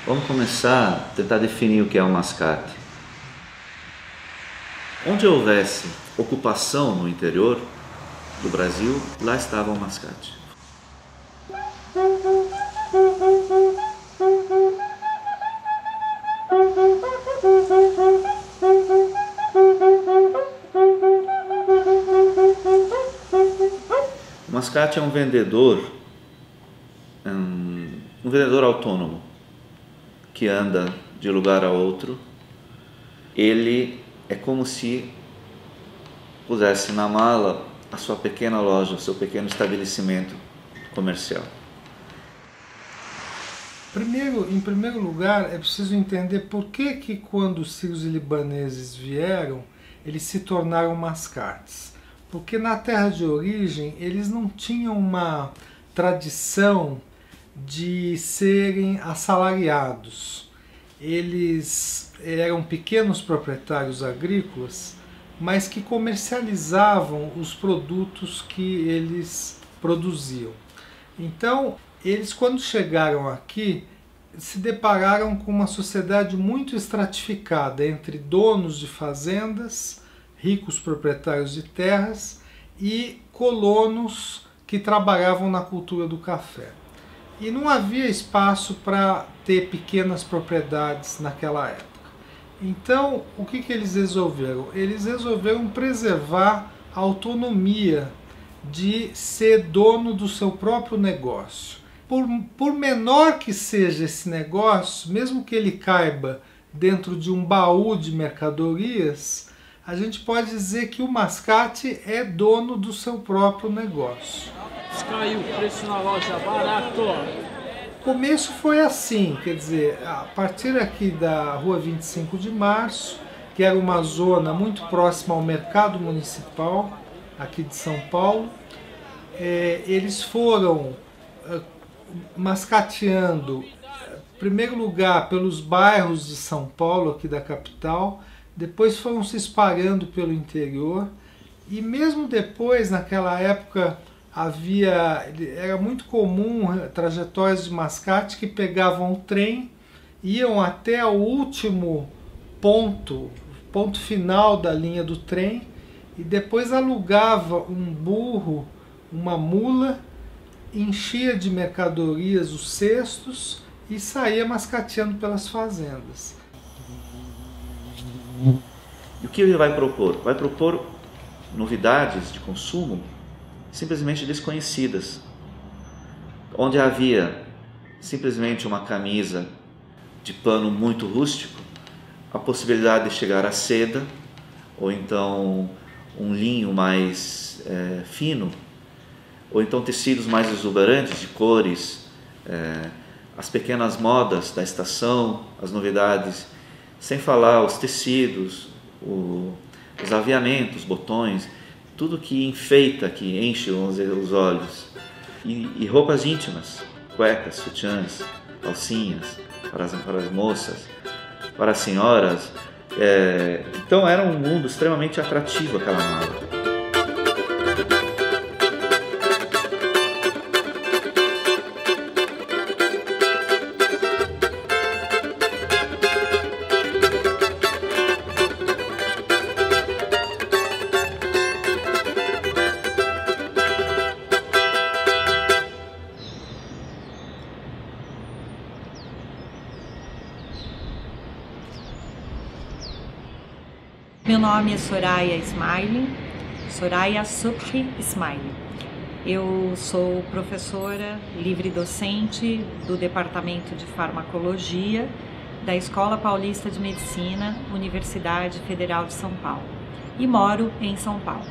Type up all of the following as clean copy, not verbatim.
Vamos começar a tentar definir o que é um mascate. Onde houvesse ocupação no interior do Brasil, lá estava o mascate. O mascate é um vendedor autônomo que anda de lugar a outro. Ele é como se pusesse na mala a sua pequena loja, o seu pequeno estabelecimento comercial. Em primeiro lugar, é preciso entender por que quando os sírios e libaneses vieram, eles se tornaram mascates. Porque na terra de origem, eles não tinham uma tradição de serem assalariados. Eles eram pequenos proprietários agrícolas, mas que comercializavam os produtos que eles produziam. Então, eles, quando chegaram aqui, se depararam com uma sociedade muito estratificada entre donos de fazendas, ricos proprietários de terras e colonos que trabalhavam na cultura do café. E não havia espaço para ter pequenas propriedades naquela época. Então, o que eles resolveram? Eles resolveram preservar a autonomia de ser dono do seu próprio negócio. Por menor que seja esse negócio, mesmo que ele caiba dentro de um baú de mercadorias, a gente pode dizer que o mascate é dono do seu próprio negócio. Caiu o preço na loja, barato! O começo foi assim, quer dizer, a partir aqui da Rua 25 de Março, que era uma zona muito próxima ao mercado municipal, aqui de São Paulo, eles foram mascateando, em primeiro lugar, pelos bairros de São Paulo, aqui da capital, depois foram se espalhando pelo interior, e mesmo depois, naquela época, era muito comum trajetórias de mascate que pegavam o trem, iam até o último ponto final da linha do trem, e depois alugava um burro, uma mula, enchia de mercadorias os cestos e saía mascateando pelas fazendas. E o que ele vai propor? Vai propor novidades de consumo simplesmente desconhecidas. Onde havia simplesmente uma camisa de pano muito rústico, a possibilidade de chegar à seda, ou então um linho mais fino, ou então tecidos mais exuberantes de cores, as pequenas modas da estação, as novidades, sem falar os tecidos, os aviamentos, botões, tudo que enfeita, que enche os olhos. E roupas íntimas, cuecas, sutiãs, calcinhas, para as moças, para as senhoras. Então era um mundo extremamente atrativo aquela mala. Meu nome é Soraya Ismaili, Soraya Subhi Ismaili. Eu sou professora livre-docente do Departamento de Farmacologia da Escola Paulista de Medicina, Universidade Federal de São Paulo, e moro em São Paulo.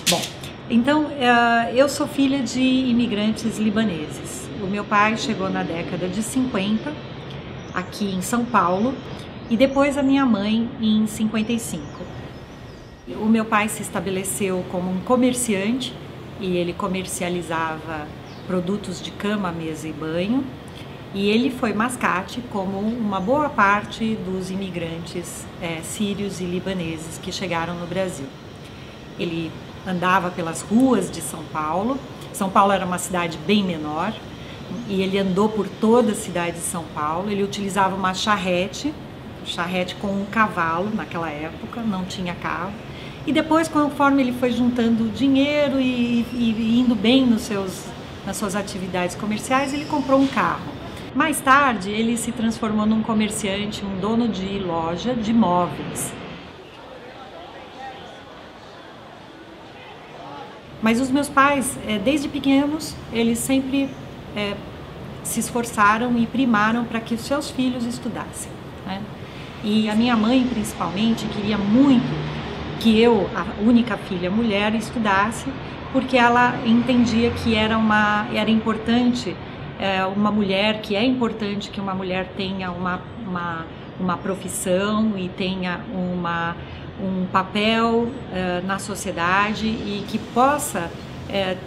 Bom, então eu sou filha de imigrantes libaneses. O meu pai chegou na década de 50 aqui em São Paulo e depois a minha mãe em 55. O meu pai se estabeleceu como um comerciante e ele comercializava produtos de cama, mesa e banho, e ele foi mascate como uma boa parte dos imigrantes sírios e libaneses que chegaram no Brasil. Ele andava pelas ruas de São Paulo. São Paulo era uma cidade bem menor e ele andou por toda a cidade de São Paulo. Ele utilizava uma charrete com um cavalo naquela época, não tinha carro. E depois, conforme ele foi juntando dinheiro e indo bem nas suas atividades comerciais, ele comprou um carro. Mais tarde, ele se transformou num comerciante, um dono de loja de móveis. Mas os meus pais, desde pequenos, eles sempre se esforçaram e primaram para que os seus filhos estudassem, né? E a minha mãe, principalmente, queria muito que eu, a única filha mulher, estudasse, porque ela entendia que era importante uma mulher, que é importante que uma mulher tenha uma profissão e tenha um papel na sociedade e que possa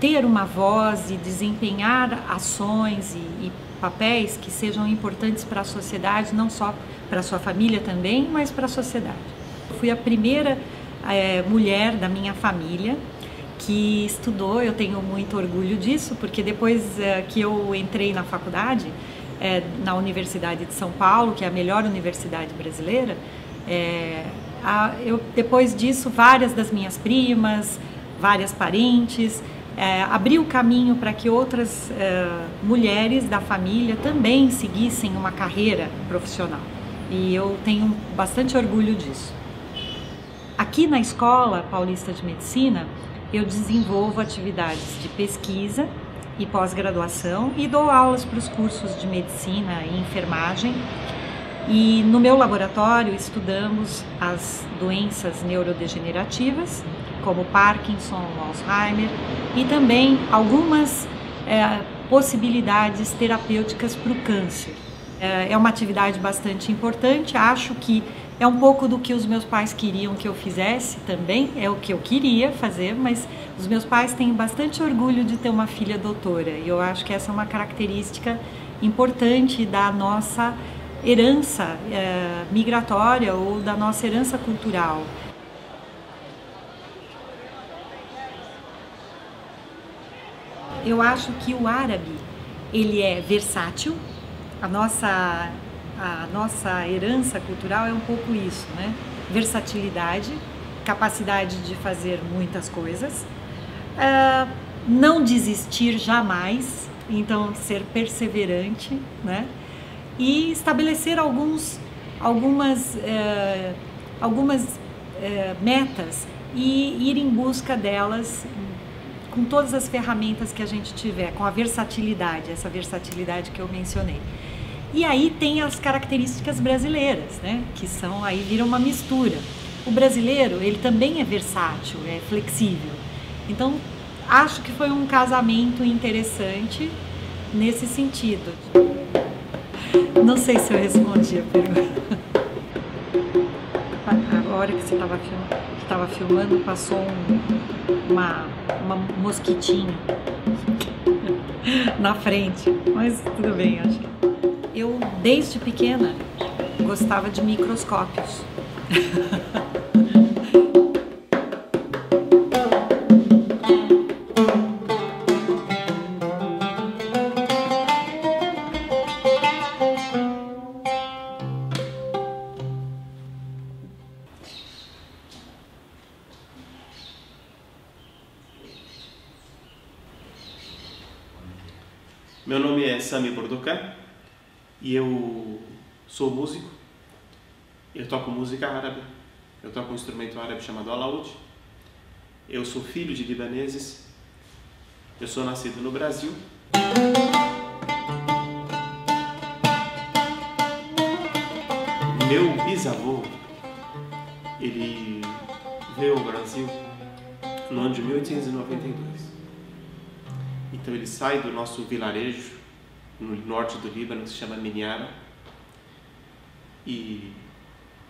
ter uma voz e desempenhar ações e papéis que sejam importantes para a sociedade, não só para a sua família também, mas para a sociedade. Eu fui a primeira mulher da minha família que estudou, eu tenho muito orgulho disso, porque depois que eu entrei na faculdade, na Universidade de São Paulo, que é a melhor universidade brasileira, depois disso, várias das minhas primas, várias parentes, abriu o caminho para que outras mulheres da família também seguissem uma carreira profissional. E eu tenho bastante orgulho disso. Aqui na Escola Paulista de Medicina, eu desenvolvo atividades de pesquisa e pós-graduação e dou aulas para os cursos de medicina e enfermagem. E no meu laboratório estudamos as doenças neurodegenerativas, como Parkinson, Alzheimer, e também algumas possibilidades terapêuticas para o câncer. É uma atividade bastante importante, acho que é um pouco do que os meus pais queriam que eu fizesse também, é o que eu queria fazer, mas os meus pais têm bastante orgulho de ter uma filha doutora, e eu acho que essa é uma característica importante da nossa herança migratória ou da nossa herança cultural. Eu acho que o árabe, ele é versátil, a nossa herança cultural é um pouco isso, né? Versatilidade, capacidade de fazer muitas coisas, não desistir jamais, então ser perseverante, né? E estabelecer algumas metas e ir em busca delas com todas as ferramentas que a gente tiver, com a versatilidade, essa versatilidade que eu mencionei. E aí tem as características brasileiras, né? Que são, aí vira uma mistura. O brasileiro, ele também é versátil, é flexível. Então, acho que foi um casamento interessante nesse sentido. Não sei se eu respondi a pergunta. A hora que você estava filmando, passou uma mosquitinho na frente, mas tudo bem, acho. Eu, desde pequena, gostava de microscópios. Meu nome é Sami Bordokan e eu sou músico. Eu toco música árabe, eu toco um instrumento árabe chamado alaúd. Eu sou filho de libaneses, eu sou nascido no Brasil. Meu bisavô, ele veio ao Brasil no ano de 1892. Então ele sai do nosso vilarejo no norte do Líbano, que se chama Minyara, e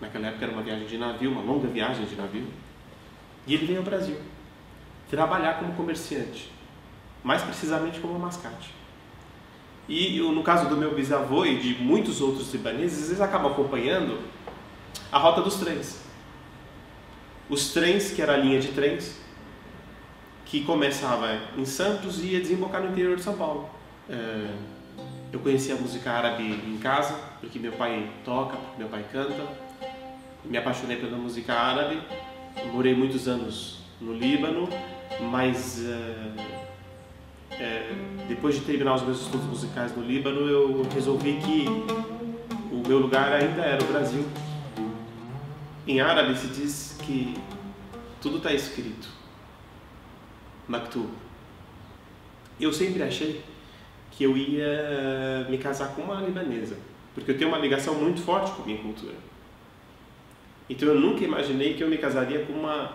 naquela época era uma viagem de navio, uma longa viagem de navio, e ele veio ao Brasil trabalhar como comerciante, mais precisamente como mascate. E no caso do meu bisavô e de muitos outros libaneses, eles acabam acompanhando a rota dos trens. Os trens, que era a linha de trens, que começava em Santos e ia desembocar no interior de São Paulo. Eu conheci a música árabe em casa, porque meu pai toca, porque meu pai canta. Me apaixonei pela música árabe. Morei muitos anos no Líbano, mas depois de terminar os meus estudos musicais no Líbano, eu resolvi que o meu lugar ainda era o Brasil. Em árabe se diz que tudo está escrito, maktub. Eu sempre achei que eu ia me casar com uma libanesa, porque eu tenho uma ligação muito forte com a minha cultura. Então eu nunca imaginei que eu me casaria com uma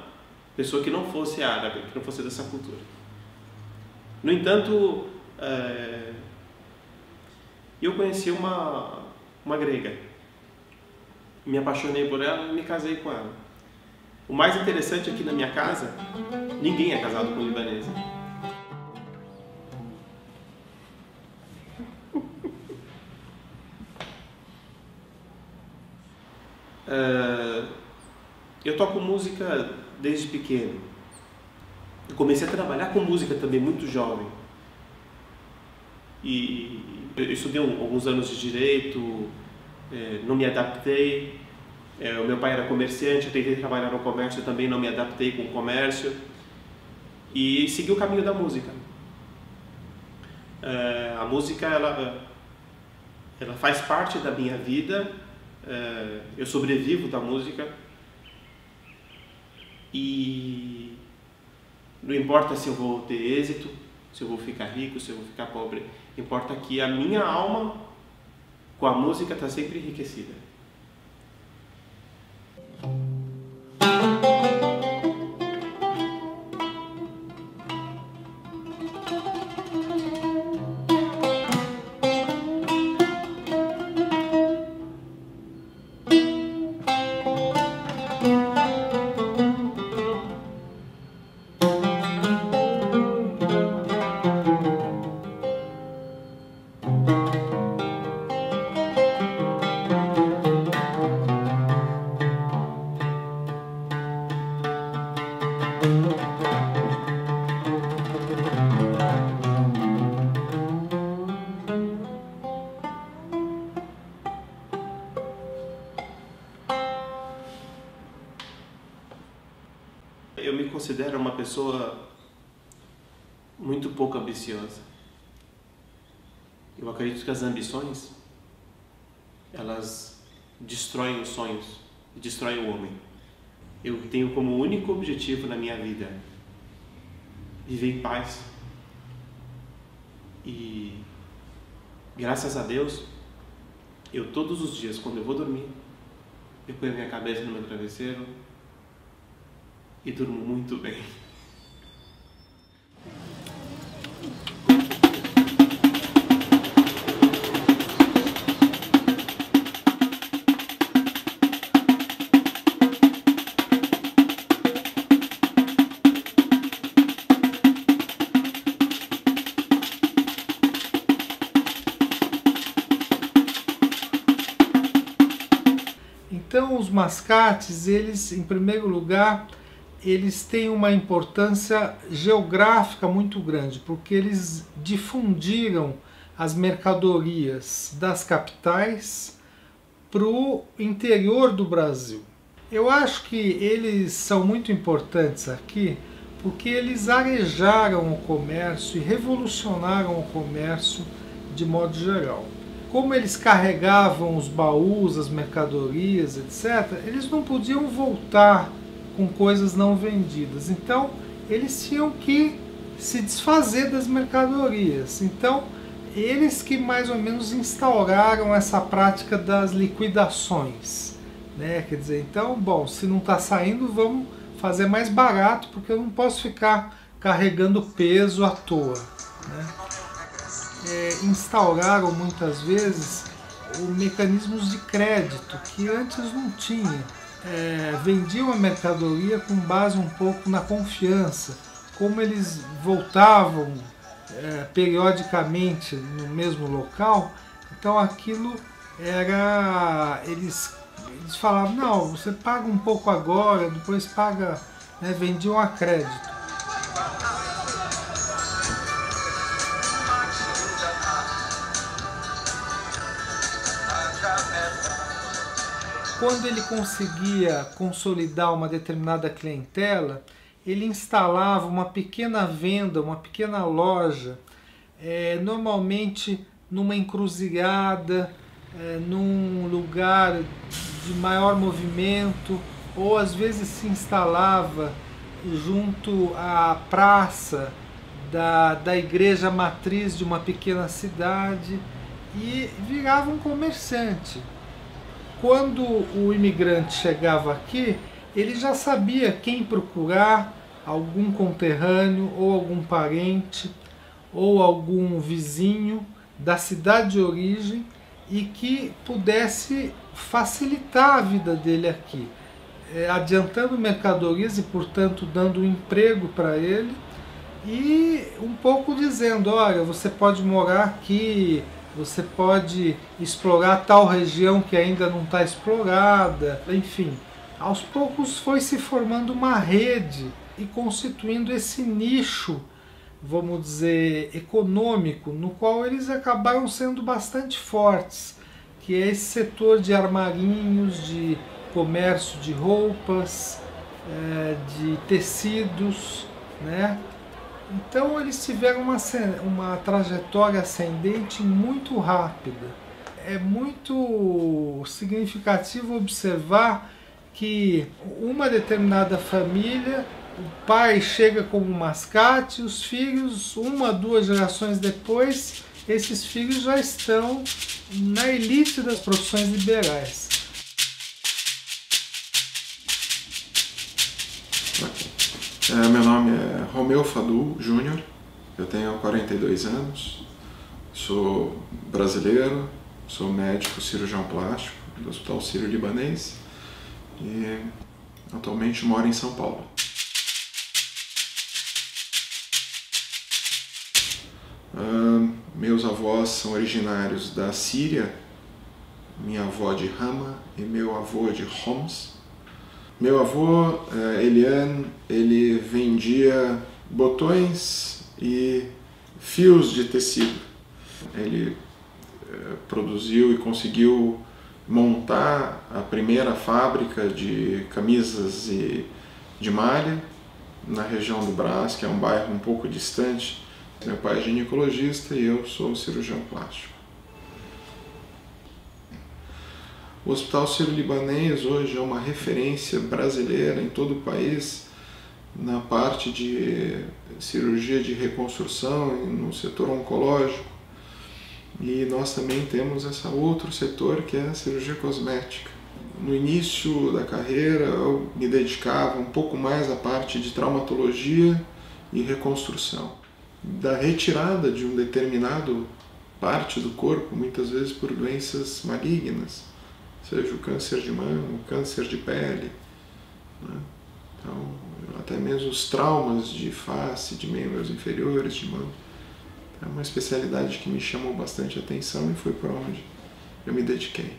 pessoa que não fosse árabe, que não fosse dessa cultura. No entanto, eu conheci uma grega, me apaixonei por ela e me casei com ela. O mais interessante aqui na minha casa, ninguém é casado com libanesa. Eu toco música desde pequeno. Eu comecei a trabalhar com música também muito jovem. E eu estudei alguns anos de direito, não me adaptei. O meu pai era comerciante, eu tentei trabalhar no comércio, eu também não me adaptei com o comércio. E segui o caminho da música. A música, ela faz parte da minha vida. Eu sobrevivo da música. E não importa se eu vou ter êxito, se eu vou ficar rico, se eu vou ficar pobre. Importa que a minha alma com a música está sempre enriquecida. Eu me considero uma pessoa muito pouco ambiciosa. Eu acredito que as ambições, elas destroem os sonhos, destroem o homem. Eu tenho como único objetivo na minha vida viver em paz. E graças a Deus, eu todos os dias, quando eu vou dormir, eu ponho a minha cabeça no meu travesseiro e durmo muito bem. Então os mascates, eles, em primeiro lugar, eles têm uma importância geográfica muito grande, porque eles difundiram as mercadorias das capitais para o interior do Brasil. Eu acho que eles são muito importantes aqui, porque eles arejaram o comércio e revolucionaram o comércio de modo geral. Como eles carregavam os baús, as mercadorias, etc., eles não podiam voltar com coisas não vendidas. Então, eles tinham que se desfazer das mercadorias. Então, eles que mais ou menos instauraram essa prática das liquidações, né? Quer dizer, então, bom, se não está saindo, vamos fazer mais barato, porque eu não posso ficar carregando peso à toa, né? Instauraram muitas vezes mecanismos de crédito que antes não tinha. Vendiam a mercadoria com base um pouco na confiança. Como eles voltavam periodicamente no mesmo local, então aquilo era... Eles falavam, não, você paga um pouco agora, depois paga, né, vendiam a crédito. Quando ele conseguia consolidar uma determinada clientela, ele instalava uma pequena venda, uma pequena loja, normalmente numa encruzilhada, num lugar de maior movimento, ou às vezes se instalava junto à praça da igreja matriz de uma pequena cidade e virava um comerciante. Quando o imigrante chegava aqui, ele já sabia quem procurar, algum conterrâneo ou algum parente ou algum vizinho da cidade de origem e que pudesse facilitar a vida dele aqui, adiantando mercadorias e, portanto, dando um emprego para ele e um pouco dizendo, olha, você pode morar aqui, você pode explorar tal região que ainda não está explorada, enfim. Aos poucos foi se formando uma rede e constituindo esse nicho, vamos dizer, econômico, no qual eles acabaram sendo bastante fortes, que é esse setor de armarinhos, de comércio de roupas, de tecidos, né? Então eles tiveram uma trajetória ascendente muito rápida. É muito significativo observar que uma determinada família, o pai chega como mascate, os filhos, 1, 2 gerações depois, esses filhos já estão na elite das profissões liberais. Meu nome é Romeu Fadu Júnior, eu tenho 42 anos, sou brasileiro, sou médico cirurgião plástico do Hospital Sírio-Libanês e atualmente moro em São Paulo. Meus avós são originários da Síria, minha avó de Hama e meu avô de Homs. Meu avô, Elian, ele vendia botões e fios de tecido. Ele produziu e conseguiu montar a primeira fábrica de camisas e de malha na região do Brás, que é um bairro um pouco distante. Meu pai é ginecologista e eu sou cirurgião plástico. O Hospital Sírio-Libanês hoje é uma referência brasileira em todo o país na parte de cirurgia de reconstrução no setor oncológico. E nós também temos esse outro setor que é a cirurgia cosmética. No início da carreira eu me dedicava um pouco mais à parte de traumatologia e reconstrução. Da retirada de um determinado parte do corpo, muitas vezes por doenças malignas, seja o câncer de mama, o câncer de pele, né? Então, até mesmo os traumas de face, de membros inferiores, de mão. É uma especialidade que me chamou bastante atenção e foi por onde eu me dediquei.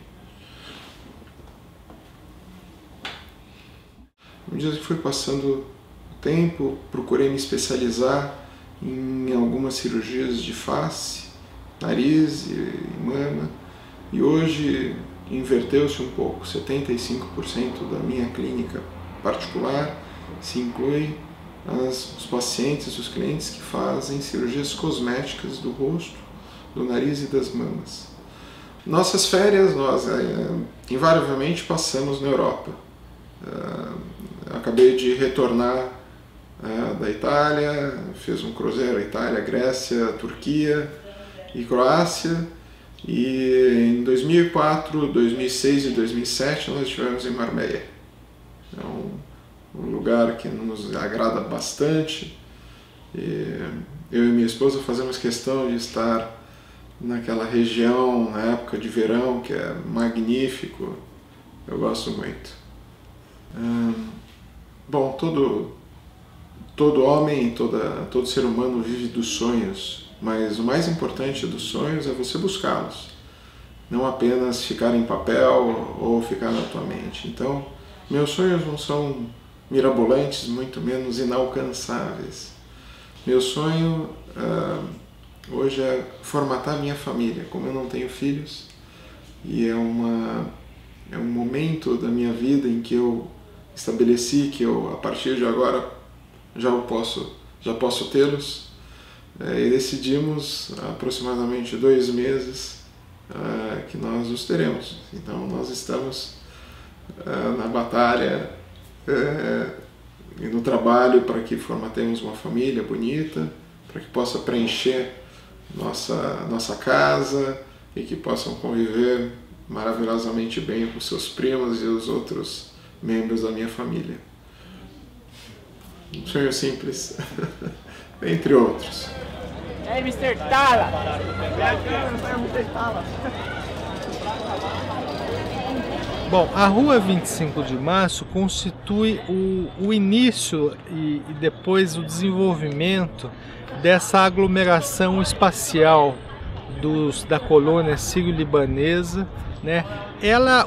À medida que fui passando o tempo, procurei me especializar em algumas cirurgias de face, nariz e mama, e hoje inverteu-se um pouco. 75% da minha clínica particular se inclui os pacientes, os clientes que fazem cirurgias cosméticas do rosto, do nariz e das mamas. Nossas férias nós invariavelmente passamos na Europa. Acabei de retornar da Itália, fiz um cruzeiro Itália, Grécia, Turquia e Croácia. E em 2004, 2006 e 2007 nós estivemos em Marbella. É um lugar que nos agrada bastante. E eu e minha esposa fazemos questão de estar naquela região na época de verão, que é magnífico. Eu gosto muito. Bom, todo homem, todo ser humano vive dos sonhos. Mas o mais importante dos sonhos é você buscá-los, não apenas ficar em papel ou ficar na tua mente. Então, meus sonhos não são mirabolantes, muito menos inalcançáveis. Meu sonho hoje é formatar minha família. Como eu não tenho filhos, e é uma é um momento da minha vida em que eu estabeleci que eu, a partir de agora, já posso tê-los, e decidimos há aproximadamente 2 meses que nós os teremos. Então nós estamos na batalha e no trabalho para que formatemos uma família bonita, para que possa preencher nossa casa e que possam conviver maravilhosamente bem com seus primos e os outros membros da minha família. Um sonho simples, entre outros. Ei, Mr. Tala! Bom, a Rua 25 de Março constitui o início e depois o desenvolvimento dessa aglomeração espacial da colônia sírio-libanesa, né?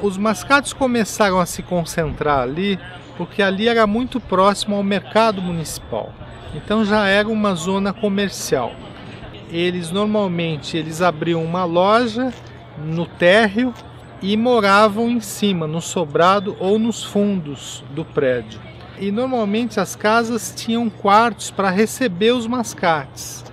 Os mascates começaram a se concentrar ali porque ali era muito próximo ao mercado municipal, então já era uma zona comercial. Normalmente eles abriam uma loja no térreo e moravam em cima, no sobrado ou nos fundos do prédio. E normalmente as casas tinham quartos para receber os mascates,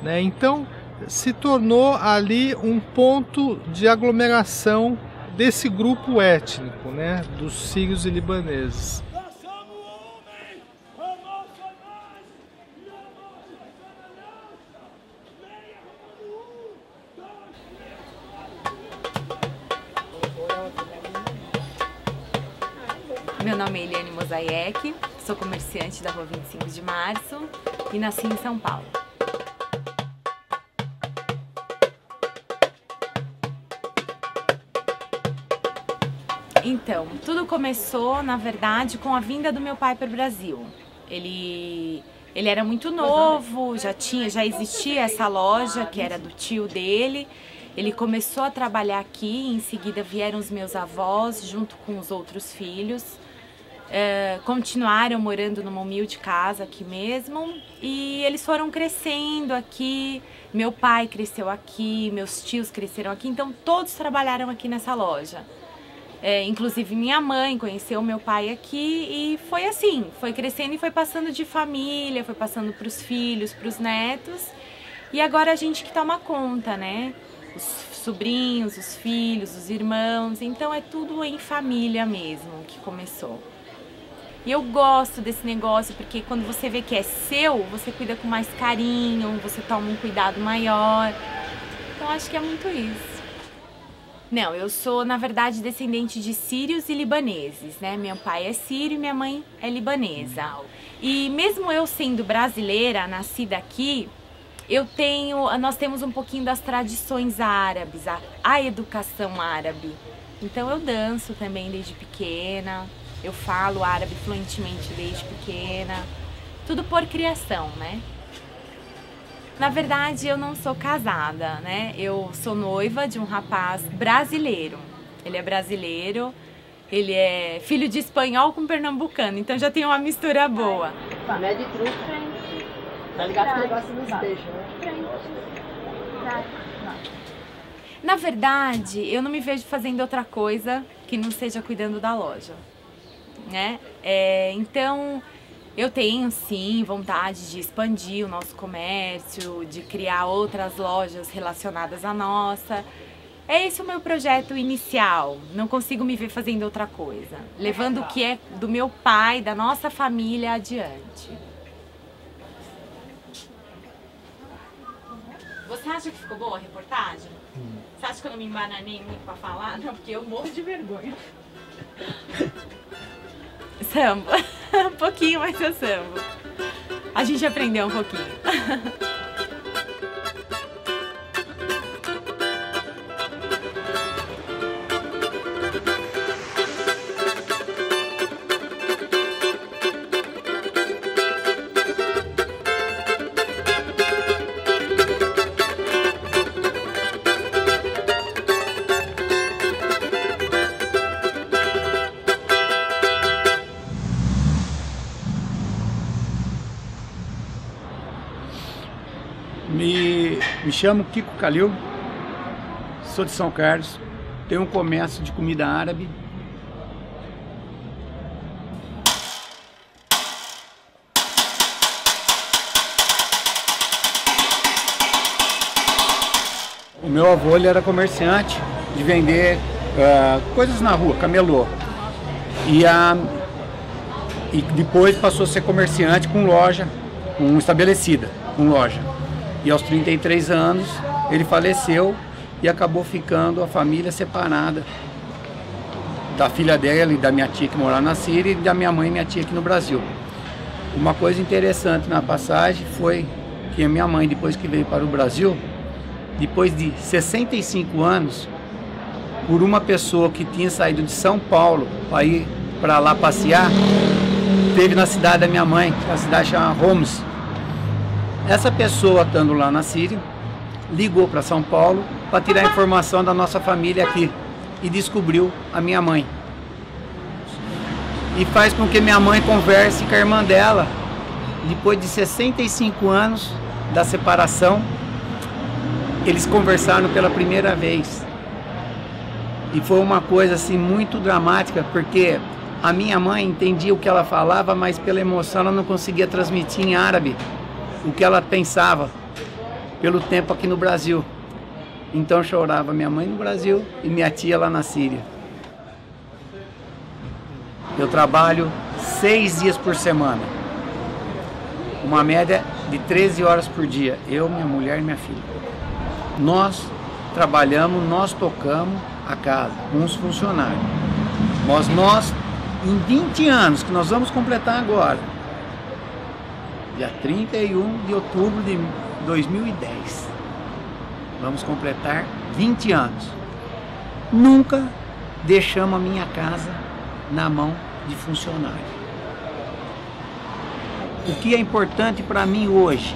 né? Então se tornou ali um ponto de aglomeração desse grupo étnico, né? Dos sírios e libaneses. Meu nome é Eliane Mosaiec, sou comerciante da Rua 25 de Março e nasci em São Paulo. Então, tudo começou, na verdade, com a vinda do meu pai para o Brasil. Ele era muito novo, já existia essa loja que era do tio dele. Ele começou a trabalhar aqui, em seguida vieram os meus avós junto com os outros filhos. Continuaram morando numa humilde casa aqui mesmo e eles foram crescendo aqui. Meu pai cresceu aqui, meus tios cresceram aqui, então todos trabalharam aqui nessa loja. Inclusive minha mãe conheceu meu pai aqui e foi assim, foi crescendo e foi passando de família, foi passando para os filhos, para os netos e agora a gente que toma conta, né? Os sobrinhos, os filhos, os irmãos, então é tudo em família mesmo que começou. E eu gosto desse negócio porque quando você vê que é seu, você cuida com mais carinho, você toma um cuidado maior. Então acho que é muito isso. Não, eu sou, na verdade, descendente de sírios e libaneses, né? Meu pai é sírio e minha mãe é libanesa. E mesmo eu sendo brasileira, nascida aqui, nós temos um pouquinho das tradições árabes, a educação árabe. Então eu danço também desde pequena. Eu falo árabe fluentemente desde pequena, tudo por criação, né? Na verdade, eu não sou casada, né? Eu sou noiva de um rapaz brasileiro. Ele é brasileiro, ele é filho de espanhol com pernambucano, então já tem uma mistura boa. Médio e truque. Tá ligado que o negócio nos deixa, né? Na verdade, eu não me vejo fazendo outra coisa que não seja cuidando da loja, né? Então eu tenho sim vontade de expandir o nosso comércio, de criar outras lojas relacionadas à nossa. Esse é o meu projeto inicial, não consigo me ver fazendo outra coisa, levando o que é do meu pai, da nossa família adiante. Você acha que ficou boa a reportagem? Você acha que eu não me embananei muito pra falar? Não, porque eu morro de vergonha. Samba. Um pouquinho, mas eu sambo. A gente aprendeu um pouquinho. Me chamo Kiko Calil, sou de São Carlos, tenho um comércio de comida árabe O meu avô, ele era comerciante de vender coisas na rua, camelô. E depois passou a ser comerciante com loja, com estabelecida, com loja. E aos 33 anos ele faleceu e acabou ficando a família separada da filha dela e da minha tia que morava na Síria e da minha mãe e minha tia aqui no Brasil. Uma coisa interessante na passagem foi que a minha mãe, depois que veio para o Brasil, depois de 65 anos, por uma pessoa que tinha saído de São Paulo para ir para lá passear, teve na cidade da minha mãe, a cidade chama Homs. Essa pessoa, estando lá na Síria, ligou para São Paulo para tirar informação da nossa família aqui e descobriu a minha mãe. E faz com que minha mãe converse com a irmã dela, depois de 65 anos da separação, eles conversaram pela primeira vez. E foi uma coisa assim muito dramática, porque a minha mãe entendia o que ela falava, mas pela emoção ela não conseguia transmitir em árabe o que ela pensava, pelo tempo aqui no Brasil. Então chorava minha mãe no Brasil e minha tia lá na Síria. Eu trabalho 6 dias por semana, uma média de 13 horas por dia, eu, minha mulher e minha filha. Nós trabalhamos, nós tocamos a casa com os funcionários. Mas nós, em 20 anos, que nós vamos completar agora, dia 31 de outubro de 2010, vamos completar 20 anos. Nunca deixamos a minha casa na mão de funcionário. O que é importante para mim hoje,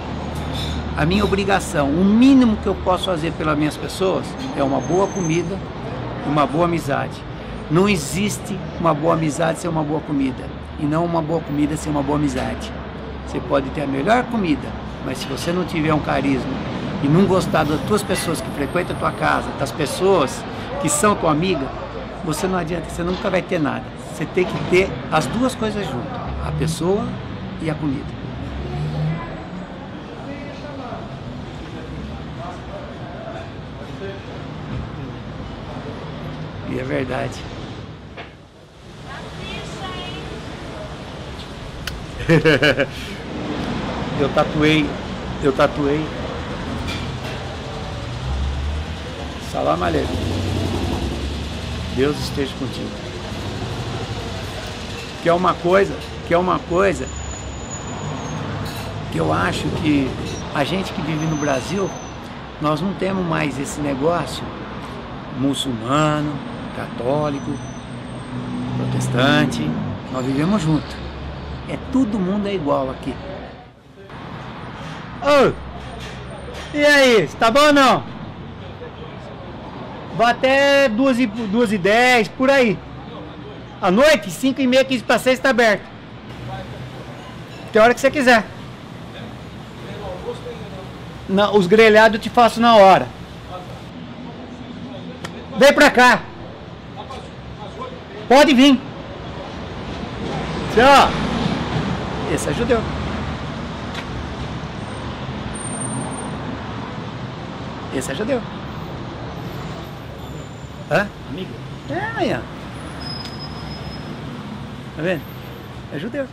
a minha obrigação, o mínimo que eu posso fazer pelas minhas pessoas é uma boa comida, uma boa amizade. Não existe uma boa amizade sem uma boa comida, e não uma boa comida sem uma boa amizade. Você pode ter a melhor comida, mas se você não tiver um carisma e não gostar das tuas pessoas que frequentam a tua casa, das pessoas que são tua amiga, você não adianta, você nunca vai ter nada. Você tem que ter as duas coisas juntas, a pessoa e a comida. E é verdade. Eu tatuei. Salam aleikum. Deus esteja contigo. Que é uma coisa que eu acho que a gente que vive no Brasil, nós não temos mais esse negócio muçulmano, católico, protestante, nós vivemos junto. Todo mundo é igual aqui. Ô, e aí, tá bom ou não? Vou até 2h10, por aí. À noite, 5h30, 15 para 6 está aberto. Tem hora que você quiser. Não, os grelhados eu te faço na hora. Vem pra cá. Pode vir. Tchau. Esse é judeu. Esse é judeu. Hã? Amigo? É. Tá vendo? É judeu.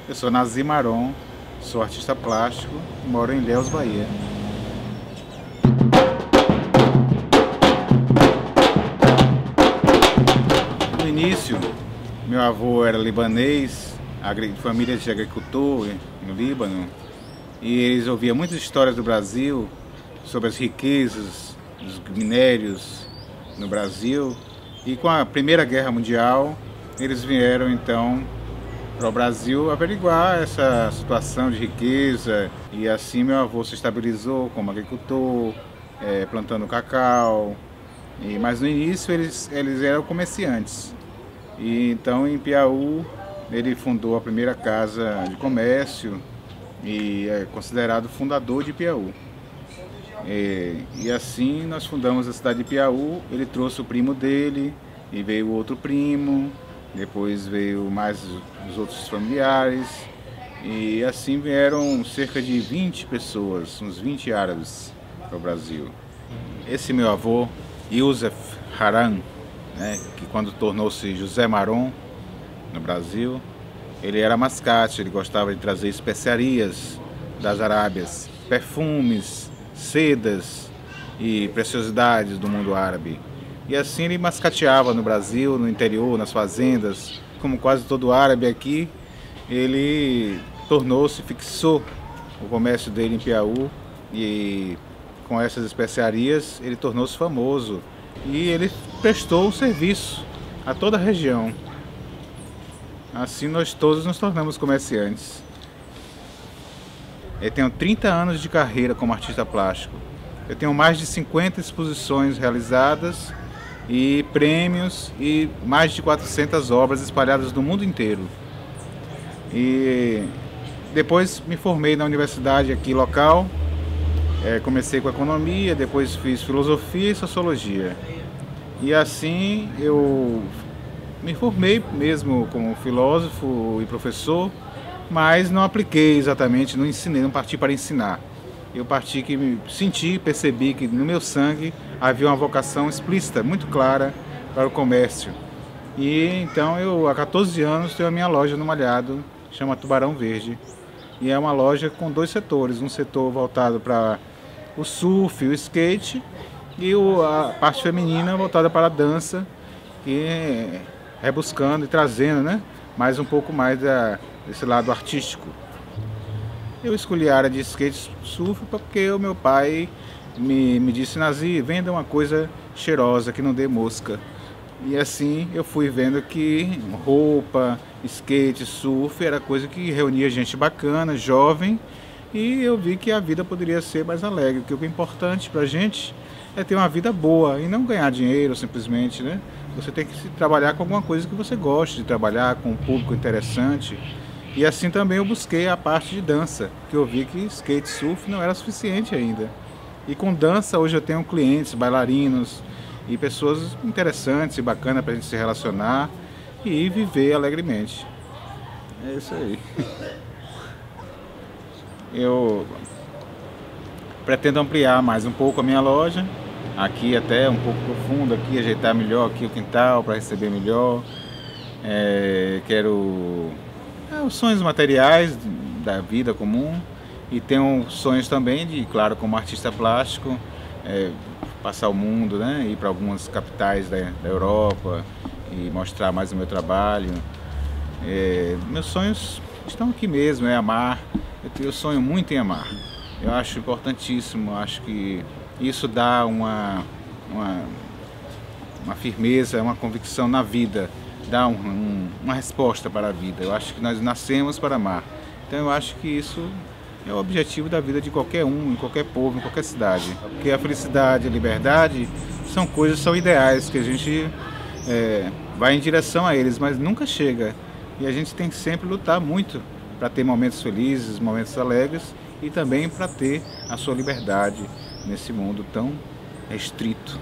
Eu sou Nazir Maron, sou artista plástico e moro em Ilhéus, Bahia. No início, Meu avô era libanês, família de agricultor no Líbano, e eles ouviam muitas histórias do Brasil, sobre as riquezas dos minérios no Brasil. E com a Primeira Guerra Mundial, eles vieram então para o Brasil averiguar essa situação de riqueza, e assim meu avô se estabilizou como agricultor, plantando cacau. Mas no início eles eram comerciantes. E então em Piauí ele fundou a primeira casa de comércio e é considerado fundador de Piauí. E assim nós fundamos a cidade de Piauí. Ele trouxe o primo dele e veio outro primo, depois veio mais os outros familiares, e assim vieram cerca de 20 pessoas, uns 20 árabes para o Brasil. Esse meu avô, Youssef Haran, né, que quando tornou-se José Maron no Brasil, ele era mascate, ele gostava de trazer especiarias das Arábias, perfumes, sedas e preciosidades do mundo árabe. E assim ele mascateava no Brasil, no interior, nas fazendas. Como quase todo árabe aqui, ele fixou o comércio dele em Piauí, e com essas especiarias ele tornou-se famoso. E ele prestou um serviço a toda a região. Assim nós todos nos tornamos comerciantes. Eu tenho 30 anos de carreira como artista plástico. Eu tenho mais de 50 exposições realizadas e prêmios e mais de 400 obras espalhadas no mundo inteiro. E depois me formei na universidade aqui local, comecei com economia, depois fiz filosofia e sociologia. E assim eu me formei mesmo como filósofo e professor, mas não apliquei exatamente, não ensinei, não parti para ensinar. Eu parti que percebi que no meu sangue havia uma vocação explícita, muito clara para o comércio. E então eu, há 14 anos, tenho a minha loja no Malhado, chama Tubarão Verde. E é uma loja com 2 setores, um setor voltado para o surf, o skate, e a parte feminina voltada para a dança, e rebuscando e trazendo, né, mais um pouco mais desse lado artístico. Eu escolhi a área de skate surf porque o meu pai me disse: Nazi, venda uma coisa cheirosa, que não dê mosca. E assim eu fui vendo que roupa, skate, surf era coisa que reunia gente bacana, jovem, e eu vi que a vida poderia ser mais alegre, que o importante pra gente é ter uma vida boa e não ganhar dinheiro simplesmente, né? Você tem que trabalhar com alguma coisa que você goste de trabalhar, com um público interessante. E assim também eu busquei a parte de dança, que eu vi que skate surf não era suficiente ainda. E com dança hoje eu tenho clientes, bailarinos e pessoas interessantes e bacanas para a gente se relacionar e viver alegremente. É isso aí. Eu pretendo ampliar mais um pouco a minha loja, aqui até um pouco profundo, aqui ajeitar melhor aqui o quintal para receber melhor. Quero os sonhos materiais da vida comum, e tenho sonhos também de, claro, como artista plástico, passar o mundo, né, ir para algumas capitais da Europa e mostrar mais o meu trabalho. Meus sonhos estão aqui mesmo, é amar. Eu sonho muito em amar. Eu acho importantíssimo, acho que isso dá uma firmeza, uma convicção na vida, dá uma resposta para a vida. Eu acho que nós nascemos para amar. Então eu acho que isso é o objetivo da vida de qualquer um, em qualquer povo, em qualquer cidade. Porque a felicidade e a liberdade são ideais que a gente vai em direção a eles, mas nunca chega. E a gente tem que sempre lutar muito para ter momentos felizes, momentos alegres, e também para ter a sua liberdade nesse mundo tão restrito.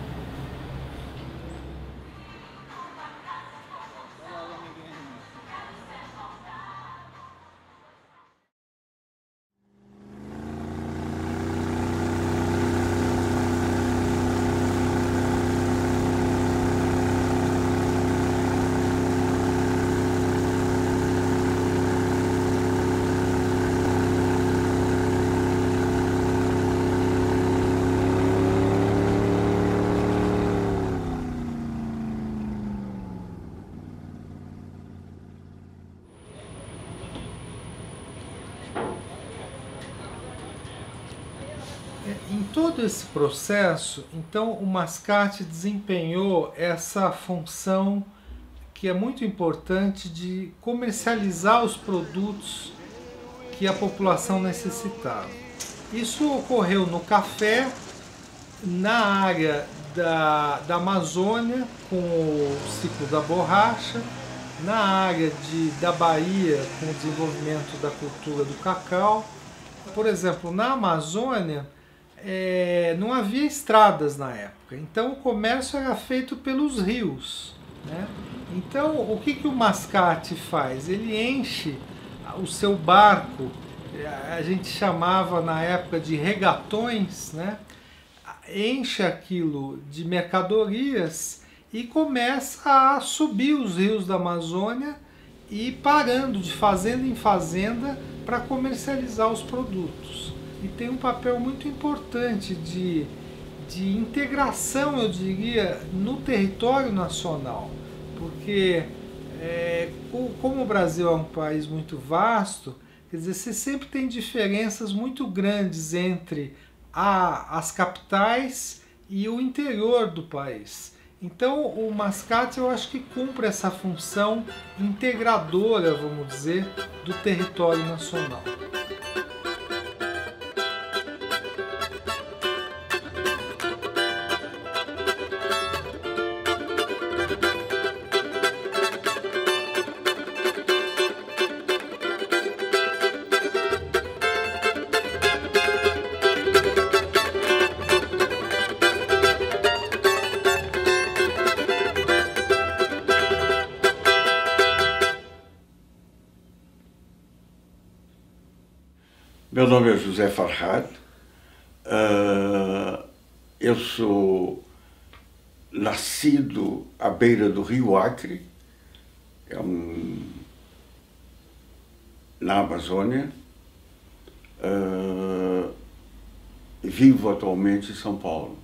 todo esse processo, então, o mascate desempenhou essa função que é muito importante de comercializar os produtos que a população necessitava. Isso ocorreu no café, na área da Amazônia, com o ciclo da borracha, na área da Bahia, com o desenvolvimento da cultura do cacau. Por exemplo, na Amazônia, não havia estradas na época, então o comércio era feito pelos rios, né? Então, o que o mascate faz? Ele enche o seu barco, a gente chamava na época de regatões, né? Enche aquilo de mercadorias e começa a subir os rios da Amazônia e parando de fazenda em fazenda para comercializar os produtos. E tem um papel muito importante de integração, eu diria, no território nacional, porque como o Brasil é um país muito vasto, quer dizer, você sempre tem diferenças muito grandes entre as capitais e o interior do país. Então o mascate, eu acho que cumpre essa função integradora, vamos dizer, do território nacional. Meu nome é José Farhad, eu sou nascido à beira do rio Acre, na Amazônia, vivo atualmente em São Paulo.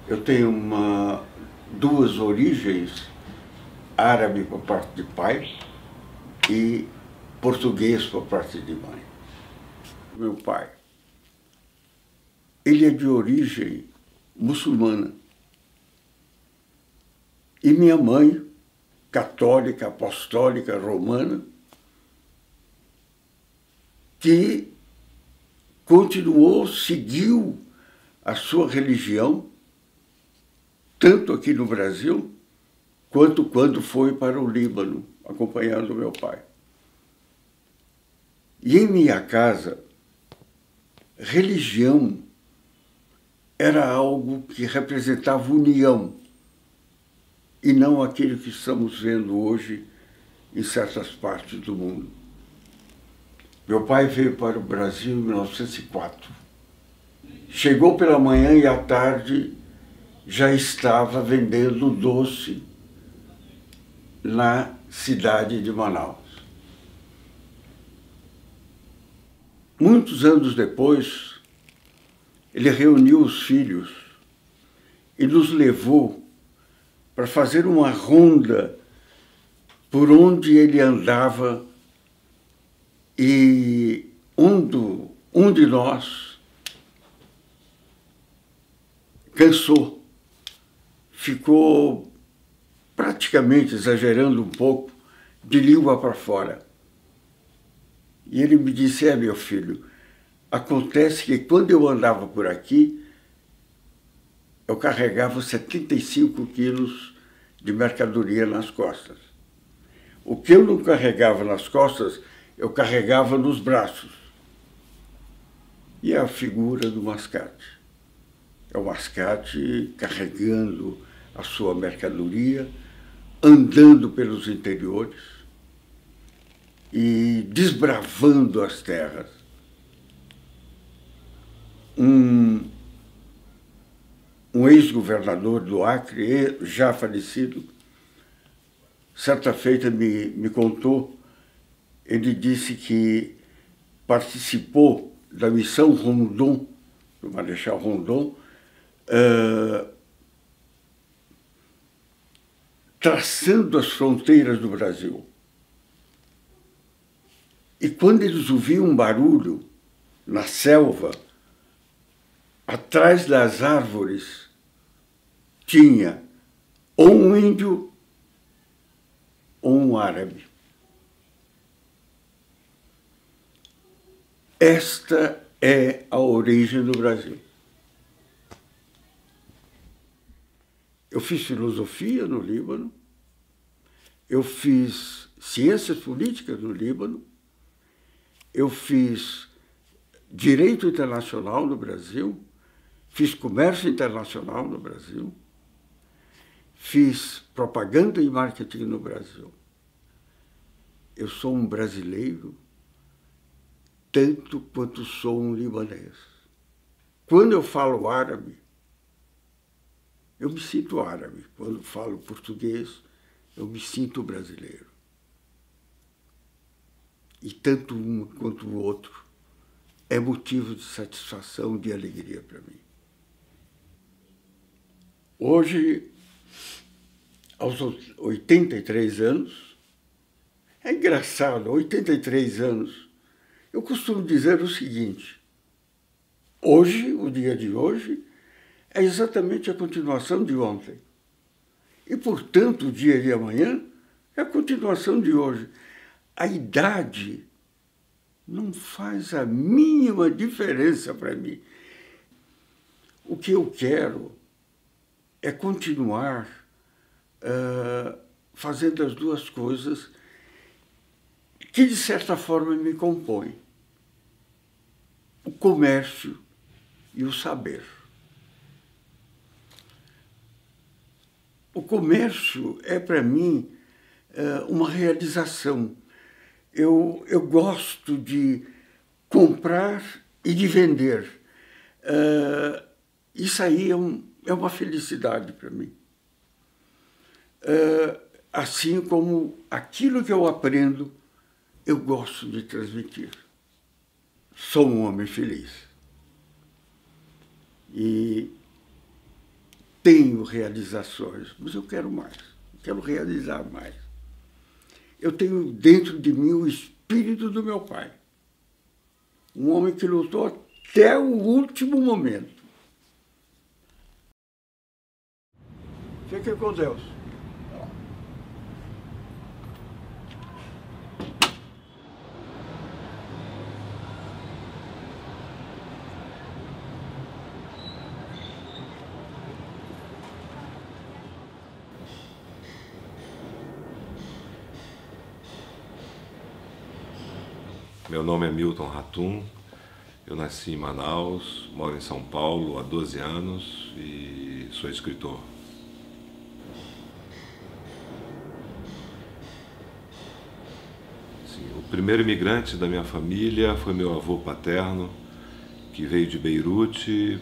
Eu tenho duas origens, árabe por parte de pai e português por parte de mãe. Meu pai, ele é de origem muçulmana. E minha mãe, católica, apostólica, romana, que seguiu a sua religião, tanto aqui no Brasil, quanto quando foi para o Líbano, acompanhando meu pai. E em minha casa, religião era algo que representava união, e não aquilo que estamos vendo hoje em certas partes do mundo. Meu pai veio para o Brasil em 1904. Chegou pela manhã e à tarde já estava vendendo doce na cidade de Manaus. Muitos anos depois, ele reuniu os filhos e nos levou para fazer uma ronda por onde ele andava, e um de nós cansou, ficou praticamente, exagerando um pouco, de língua para fora. E ele me disse: meu filho, acontece que quando eu andava por aqui, eu carregava 75 quilos de mercadoria nas costas. O que eu não carregava nas costas, eu carregava nos braços. E é a figura do mascate. É o mascate carregando a sua mercadoria, andando pelos interiores e desbravando as terras. Um ex-governador do Acre, já falecido, certa feita me contou, ele disse que participou da missão Rondon, do Marechal Rondon, traçando as fronteiras do Brasil. E quando eles ouviam um barulho na selva, atrás das árvores, tinha ou um índio ou um árabe. Esta é a origem do Brasil. Eu fiz filosofia no Líbano, eu fiz ciências políticas no Líbano, eu fiz direito internacional no Brasil, fiz comércio internacional no Brasil, fiz propaganda e marketing no Brasil. Eu sou um brasileiro tanto quanto sou um libanês. Quando eu falo árabe, eu me sinto árabe. Quando falo português, eu me sinto brasileiro. E tanto um quanto o outro é motivo de satisfação, de alegria para mim. Hoje, aos 83 anos, é engraçado, 83 anos, eu costumo dizer o seguinte: hoje, o dia de hoje, é exatamente a continuação de ontem. E, portanto, o dia de amanhã é a continuação de hoje. A idade não faz a mínima diferença para mim. O que eu quero é continuar fazendo as duas coisas que, de certa forma, me compõem: o comércio e o saber. O comércio é, para mim, uma realização. Eu gosto de comprar e de vender. Isso aí é uma felicidade para mim. Assim como aquilo que eu aprendo, eu gosto de transmitir. Sou um homem feliz. E tenho realizações, mas eu quero mais, quero realizar mais. Eu tenho dentro de mim o espírito do meu pai, um homem que lutou até o último momento. Fique com Deus. Meu nome é Milton Ratum, eu nasci em Manaus, moro em São Paulo há 12 anos e sou escritor. Sim, o primeiro imigrante da minha família foi meu avô paterno, que veio de Beirute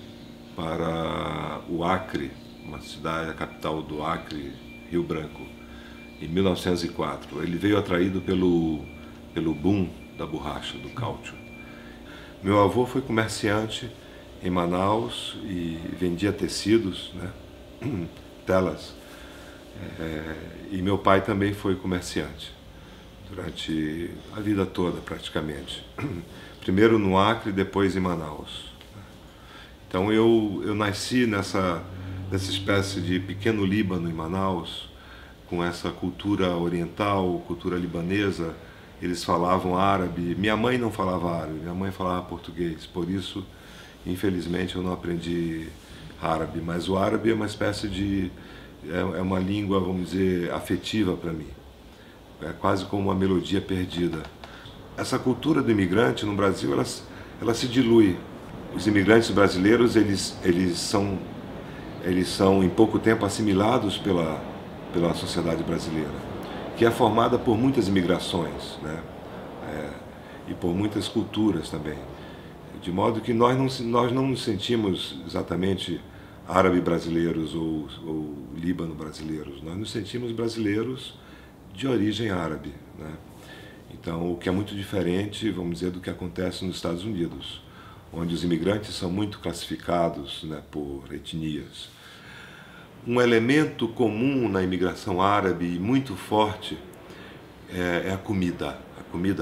para o Acre, uma cidade, a capital do Acre, Rio Branco, em 1904. Ele veio atraído pelo boom da borracha, do cálcio. Meu avô foi comerciante em Manaus e vendia tecidos, né? Telas. E meu pai também foi comerciante durante a vida toda, praticamente. Primeiro no Acre, depois em Manaus. Então eu nasci nessa espécie de pequeno Líbano em Manaus, com essa cultura oriental, cultura libanesa. Eles falavam árabe. Minha mãe não falava árabe, minha mãe falava português. Por isso, infelizmente, eu não aprendi árabe. Mas o árabe é uma espécie de... é uma língua, vamos dizer, afetiva para mim. É quase como uma melodia perdida. Essa cultura do imigrante no Brasil, ela se dilui. Os imigrantes brasileiros, eles são em pouco tempo assimilados pela sociedade brasileira, que é formada por muitas imigrações, né? E por muitas culturas também. De modo que nós não nos sentimos exatamente árabe brasileiros ou líbano brasileiros. Nós nos sentimos brasileiros de origem árabe, né? Então, o que é muito diferente, vamos dizer, do que acontece nos Estados Unidos, onde os imigrantes são muito classificados, né, por etnias. Um elemento comum na imigração árabe e muito forte é a comida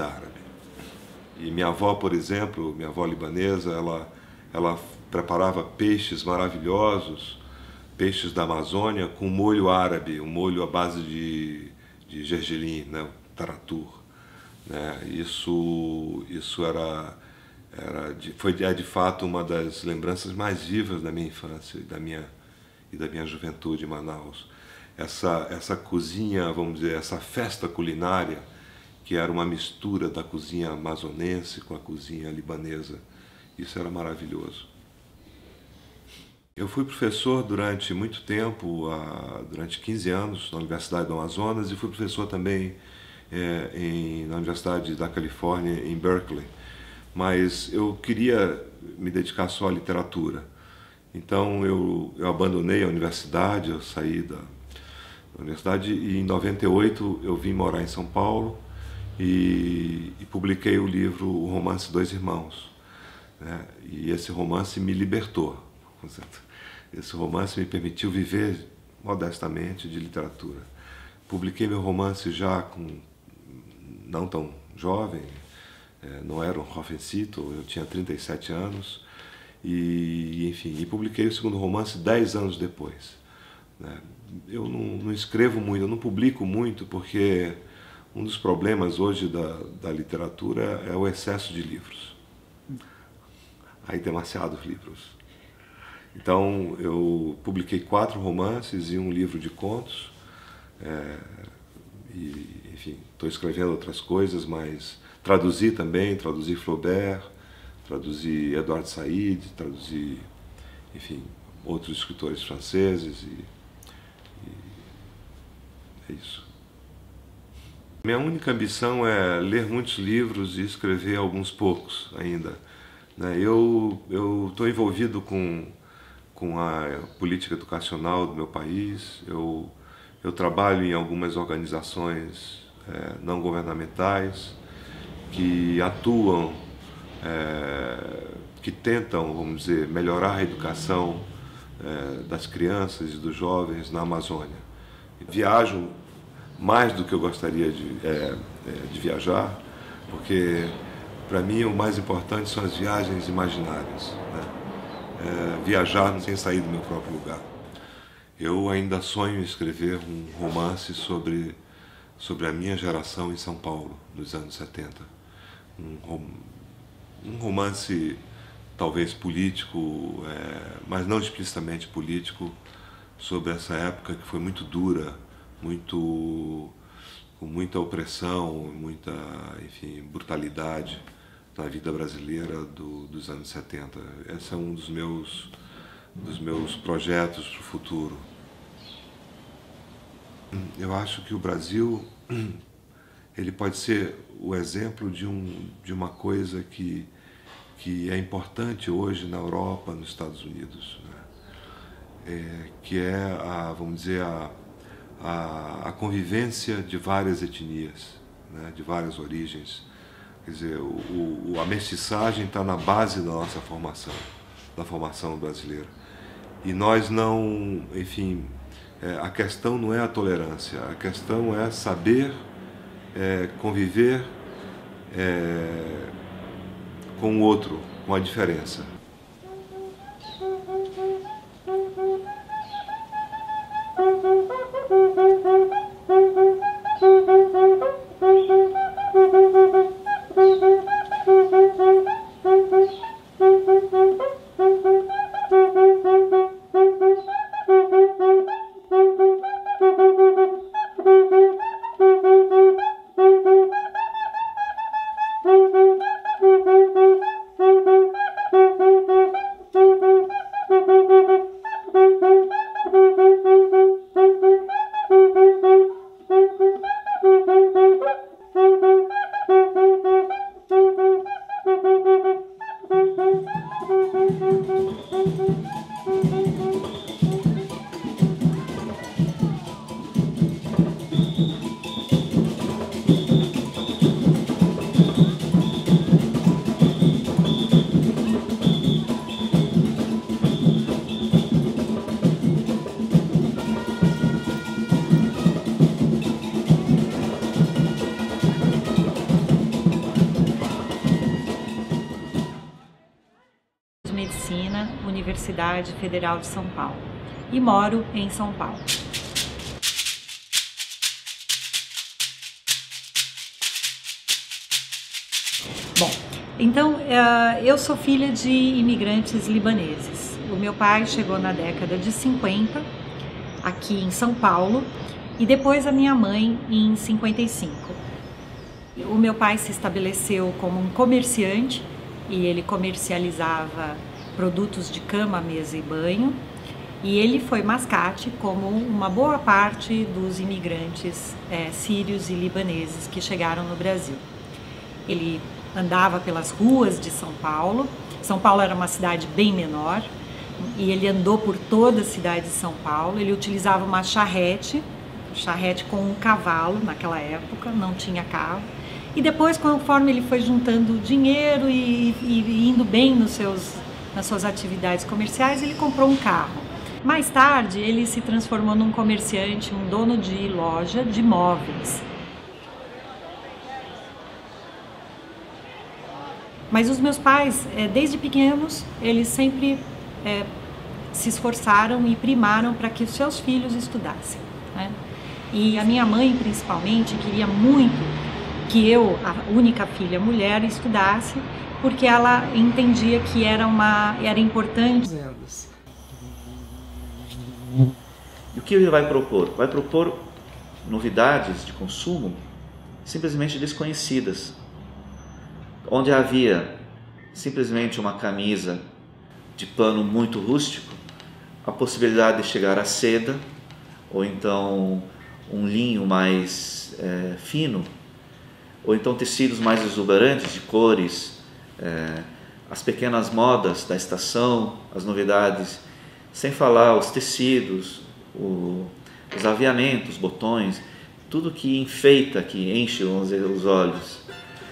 árabe. E minha avó, por exemplo, minha avó libanesa, ela preparava peixes maravilhosos, peixes da Amazônia, com molho árabe, um molho à base de gergelim, né, taratur. Né? Isso foi de fato uma das lembranças mais vivas da minha infância e da minha juventude em Manaus. Essa cozinha, vamos dizer, essa festa culinária, que era uma mistura da cozinha amazonense com a cozinha libanesa. Isso era maravilhoso. Eu fui professor durante muito tempo, durante 15 anos, na Universidade do Amazonas, e fui professor também na Universidade da Califórnia, em Berkeley. Mas eu queria me dedicar só à literatura. Então eu abandonei a universidade, eu saí da universidade e em 98 eu vim morar em São Paulo e publiquei o livro O Romance Dois Irmãos. Né? E esse romance me libertou. Esse romance me permitiu viver modestamente de literatura. Publiquei meu romance já não tão jovem, não era um jovencito, eu tinha 37 anos, e publiquei o segundo romance 10 anos depois. Né? Eu não escrevo muito, eu não publico muito, porque um dos problemas hoje da literatura é o excesso de livros. Há demasiados livros. Então, eu publiquei 4 romances e um livro de contos. Estou escrevendo outras coisas, mas traduzi Flaubert, traduzi Edward Said, traduzi, outros escritores franceses e é isso. Minha única ambição é ler muitos livros e escrever alguns poucos ainda. Eu estou envolvido com a política educacional do meu país, eu trabalho em algumas organizações não governamentais que atuam, que tentam, vamos dizer, melhorar a educação das crianças e dos jovens na Amazônia. Viajo mais do que eu gostaria de viajar, porque para mim o mais importante são as viagens imaginárias, né? Viajar sem sair do meu próprio lugar. Eu ainda sonho em escrever um romance sobre a minha geração em São Paulo, nos anos 70. Um romance talvez político, mas não explicitamente político, sobre essa época que foi muito dura, com muita opressão, muita, brutalidade na vida brasileira dos anos 70. Esse é um dos meus projetos para o futuro. Eu acho que o Brasil ele pode ser o exemplo de uma coisa que é importante hoje na Europa, nos Estados Unidos, né? Que é a convivência de várias etnias, né? De várias origens. Quer dizer, a mestiçagem está na base da nossa formação, da formação brasileira. E nós não, a questão não é a tolerância, a questão é saber conviver com o outro, com a diferença. Universidade Federal de São Paulo e moro em São Paulo. Bom, então eu sou filha de imigrantes libaneses. O meu pai chegou na década de 50 aqui em São Paulo e depois a minha mãe em 55. O meu pai se estabeleceu como um comerciante e ele comercializava produtos de cama, mesa e banho, e ele foi mascate como uma boa parte dos imigrantes sírios e libaneses que chegaram no Brasil. Ele andava pelas ruas de São Paulo. São Paulo era uma cidade bem menor e ele andou por toda a cidade de São Paulo. Ele utilizava uma charrete com um cavalo naquela época, não tinha carro. E depois, conforme ele foi juntando dinheiro e indo bem nas suas atividades comerciais, ele comprou um carro. Mais tarde, ele se transformou num comerciante, um dono de loja de móveis. Mas os meus pais, desde pequenos, eles sempre se esforçaram e primaram para que os seus filhos estudassem, né? E a minha mãe, principalmente, queria muito que eu, a única filha mulher, estudasse, porque ela entendia que era importante. E o que ele vai propor? Vai propor novidades de consumo simplesmente desconhecidas. Onde havia simplesmente uma camisa de pano muito rústico, a possibilidade de chegar à seda, ou então um linho mais fino, ou então tecidos mais exuberantes de cores, as pequenas modas da estação, as novidades, sem falar os tecidos, os aviamentos, botões, tudo que enfeita, que enche os olhos.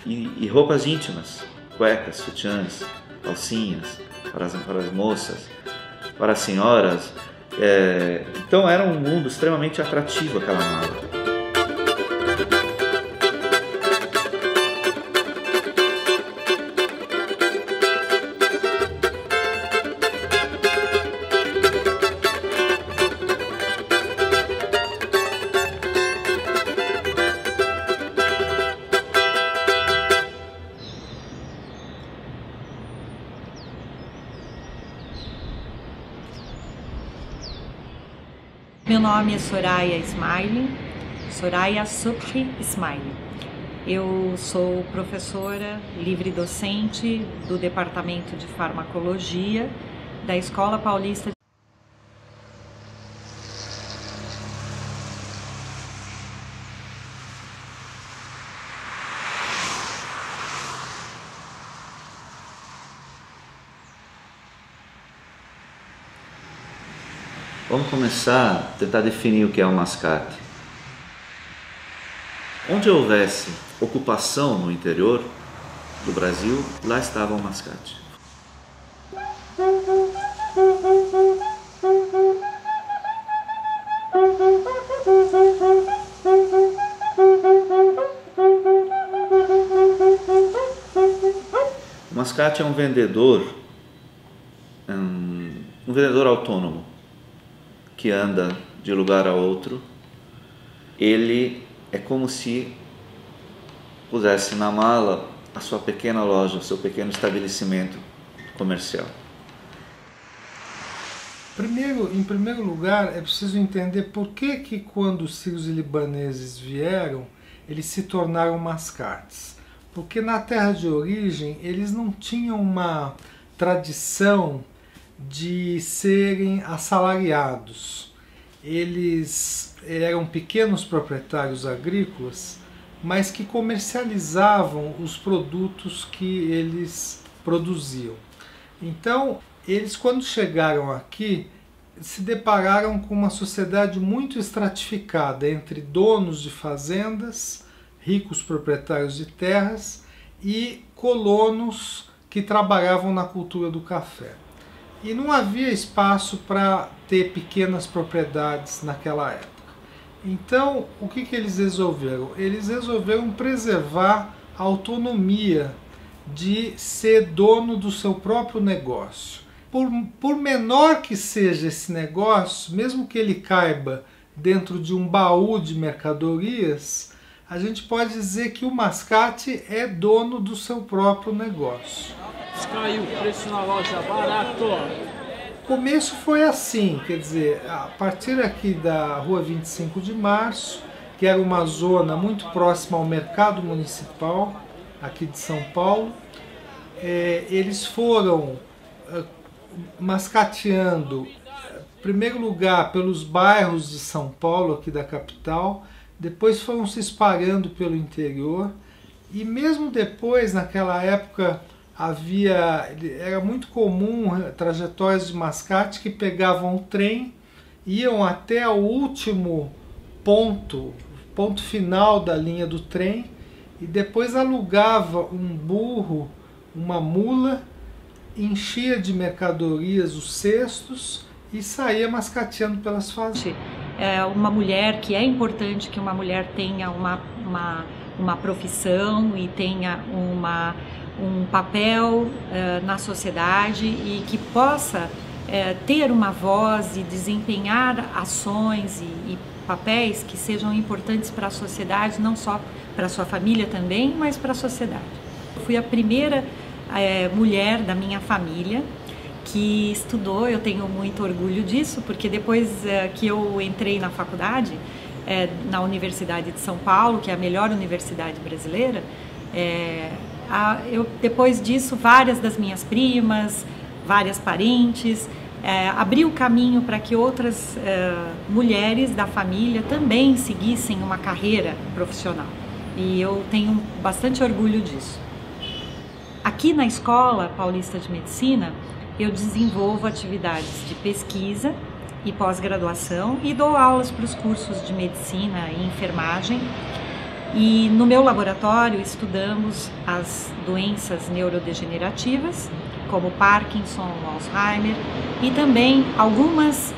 E roupas íntimas, cuecas, sutiãs, calcinhas, para as moças, para as senhoras. Então era um mundo extremamente atrativo aquela mala. Meu nome é Soraya Ismaili, Soraya Subhi Ismaili. Eu sou professora livre-docente do Departamento de Farmacologia da Escola Paulista. Vamos começar a tentar definir o que é um mascate. Onde houvesse ocupação no interior do Brasil, lá estava o mascate. O mascate é um vendedor autônomo, que anda de lugar a outro. Ele é como se pusesse na mala a sua pequena loja, o seu pequeno estabelecimento comercial. Em primeiro lugar, é preciso entender por que quando os sírios e libaneses vieram, eles se tornaram mascates. Porque na terra de origem, eles não tinham uma tradição de serem assalariados. Eles eram pequenos proprietários agrícolas, mas que comercializavam os produtos que eles produziam. Então, eles, quando chegaram aqui, se depararam com uma sociedade muito estratificada entre donos de fazendas, ricos proprietários de terras, e colonos que trabalhavam na cultura do café. E não havia espaço para ter pequenas propriedades naquela época. Então, o que eles resolveram? Eles resolveram preservar a autonomia de ser dono do seu próprio negócio. por menor que seja esse negócio, mesmo que ele caiba dentro de um baú de mercadorias, a gente pode dizer que o mascate é dono do seu próprio negócio. Caiu o preço na loja, barato. O começo foi assim, quer dizer, a partir aqui da Rua 25 de Março, que era uma zona muito próxima ao mercado municipal, aqui de São Paulo, eles foram mascateando, em primeiro lugar, pelos bairros de São Paulo, aqui da capital, depois foram se espalhando pelo interior, e mesmo depois, naquela época, era muito comum trajetórias de mascate que pegavam o trem, iam até o último ponto final da linha do trem, e depois alugava um burro, uma mula, enchia de mercadorias os cestos e saía mascateando pelas fazendas. É uma mulher, que é importante que uma mulher tenha uma profissão e tenha um papel na sociedade e que possa ter uma voz e desempenhar ações e papéis que sejam importantes para a sociedade, não só para a sua família também, mas para a sociedade. Eu fui a primeira mulher da minha família que estudou, eu tenho muito orgulho disso, porque depois que eu entrei na faculdade, na Universidade de São Paulo, que é a melhor universidade brasileira, depois disso, várias das minhas primas, várias parentes, abriu o caminho para que outras mulheres da família também seguissem uma carreira profissional. E eu tenho bastante orgulho disso. Aqui na Escola Paulista de Medicina, eu desenvolvo atividades de pesquisa e pós-graduação e dou aulas para os cursos de medicina e enfermagem. E no meu laboratório estudamos as doenças neurodegenerativas, como Parkinson, Alzheimer, e também algumas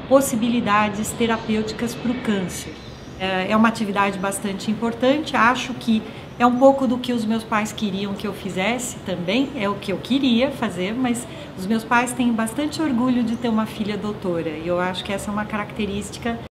possibilidades terapêuticas para o câncer. É uma atividade bastante importante, acho que é um pouco do que os meus pais queriam que eu fizesse também, é o que eu queria fazer, mas os meus pais têm bastante orgulho de ter uma filha doutora, e eu acho que essa é uma característica